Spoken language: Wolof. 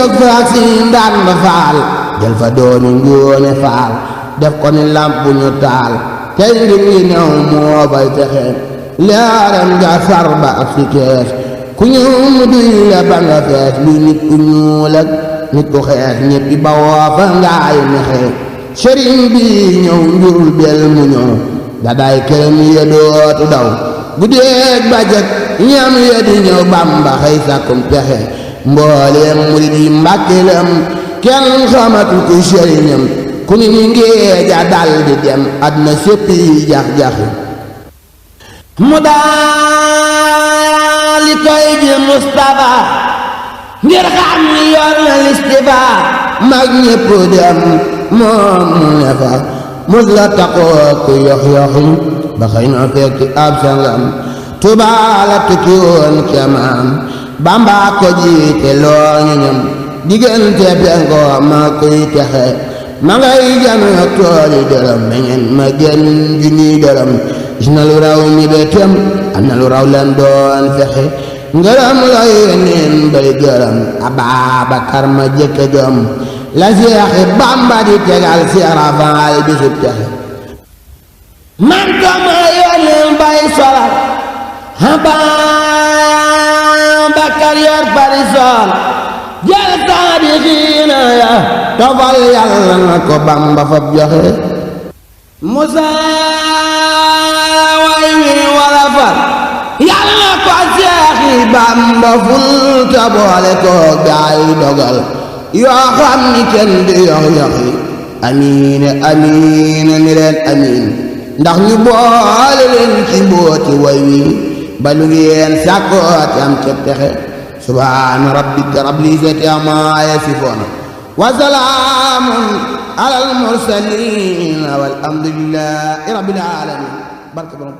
jóg fa ak siin daan ba faal jël fa doomi Ngoone Faal def ko ni lamp ñu taal tey ngir ngi new moo fay texe leeram nga far ba ak si kees ku ñëw mu duy la ba nga fees luy nit ku ñuul ak nit ku xees ñéppi ba woo fa ngaay mexe sëriñ bi ñëw njurul bel mu ñëw dadaay këram ya dootu daw guddeeg bajak ñam ya di ñëw Bamba xëy sàkkum pexe mbooleem murid yi Mbàkke lam kenn xamatu ku sëriñam ku ni ñu ngeeja dal di dem àdduna séppi jax-jaxi mu daali koy ji Mustafa ngir xam ni yor na listifa mag ñépp dem moom mu ne fa mus la taxoo ku yox-yoxi ba xëy na fekki ab sangam Tuubaa la tukki woon kemaam Bamba ko jiite loo ñu ñam diggante penkoo ma kuy texe ma ngay jame tooli dërëm meñen ma gën junniy dërëm gis na lu raw ñi be tem am na lu raw leen doon fexe ngërëm la yónneen bay gërëm Ababakar ma jëkk gëm la Seexi Bamba di tegal Seera Faal bisub texe man ko ma yónneen bay solal Ababakar yor parisol jël saadixiina ya tofal Yàlla na ko Bamba fab joxe Musa way wi wala far Yàlla na ko Seexi Bamba ful ta boole ko gaay dogal yoo xam ni kenn di yox yoxi amiin amiin ni leen amiin ndax ñu boole leen ci mbooti way wi ba lu ngeen sàkkooti am ca texe subhaana rabbika rabbil izzati ammaa yasifuun wa salaamun alal mursaliin walhamdulillaahi rabbil aalamiin barke borom